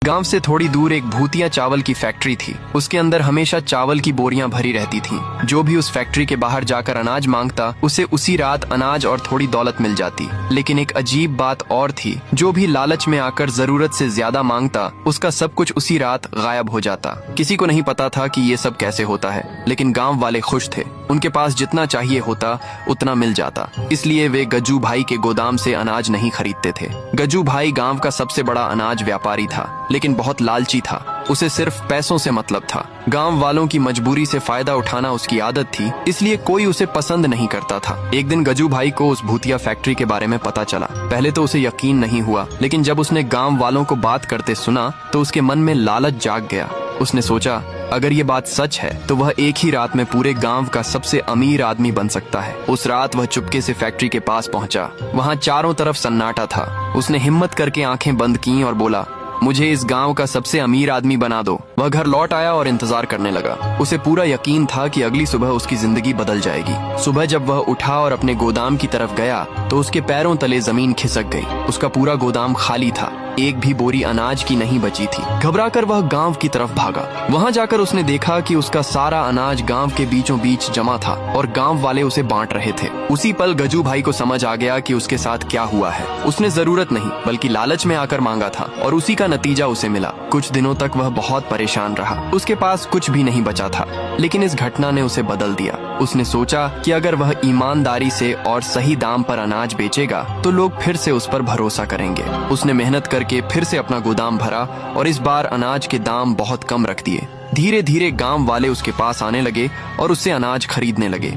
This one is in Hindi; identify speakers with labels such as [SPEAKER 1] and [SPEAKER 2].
[SPEAKER 1] गांव से थोड़ी दूर एक भूतिया चावल की फैक्ट्री थी। उसके अंदर हमेशा चावल की बोरियां भरी रहती थीं। जो भी उस फैक्ट्री के बाहर जाकर अनाज मांगता, उसे उसी रात अनाज और थोड़ी दौलत मिल जाती। लेकिन एक अजीब बात और थी, जो भी लालच में आकर जरूरत से ज्यादा मांगता, उसका सब कुछ उसी रात गायब हो जाता। किसी को नहीं पता था कि ये सब कैसे होता है, लेकिन गाँव वाले खुश थे। उनके पास जितना चाहिए होता उतना मिल जाता, इसलिए वे गज्जू भाई के गोदाम से अनाज नहीं खरीदते थे। गज्जू भाई गांव का सबसे बड़ा अनाज व्यापारी था, लेकिन बहुत लालची था। उसे सिर्फ पैसों से मतलब था। गांव वालों की मजबूरी से फायदा उठाना उसकी आदत थी, इसलिए कोई उसे पसंद नहीं करता था। एक दिन गज्जू भाई को उस भूतिया फैक्ट्री के बारे में पता चला। पहले तो उसे यकीन नहीं हुआ, लेकिन जब उसने गांव वालों को बात करते सुना तो उसके मन में लालच जाग गया। उसने सोचा, अगर ये बात सच है तो वह एक ही रात में पूरे गांव का सबसे अमीर आदमी बन सकता है। उस रात वह चुपके से फैक्ट्री के पास पहुंचा। वहां चारों तरफ सन्नाटा था। उसने हिम्मत करके आंखें बंद की और बोला, मुझे इस गांव का सबसे अमीर आदमी बना दो। वह घर लौट आया और इंतजार करने लगा। उसे पूरा यकीन था कि अगली सुबह उसकी जिंदगी बदल जाएगी। सुबह जब वह उठा और अपने गोदाम की तरफ गया तो उसके पैरों तले जमीन खिसक गई। उसका पूरा गोदाम खाली था, एक भी बोरी अनाज की नहीं बची थी। घबराकर वह गांव की तरफ भागा। वहां जाकर उसने देखा कि उसका सारा अनाज गांव के बीचों बीच जमा था और गांव वाले उसे बांट रहे थे। उसी पल गज्जू भाई को समझ आ गया कि उसके साथ क्या हुआ है। उसने जरूरत नहीं बल्कि लालच में आकर मांगा था और उसी का नतीजा उसे मिला। कुछ दिनों तक वह बहुत परेशान रहा। उसके पास कुछ भी नहीं बचा था, लेकिन इस घटना ने उसे बदल दिया। उसने सोचा कि अगर वह ईमानदारी से और सही दाम पर अनाज बेचेगा तो लोग फिर से उस पर भरोसा करेंगे। उसने मेहनत करके फिर से अपना गोदाम भरा और इस बार अनाज के दाम बहुत कम रख दिए। धीरे धीरे गांव वाले उसके पास आने लगे और उससे अनाज खरीदने लगे।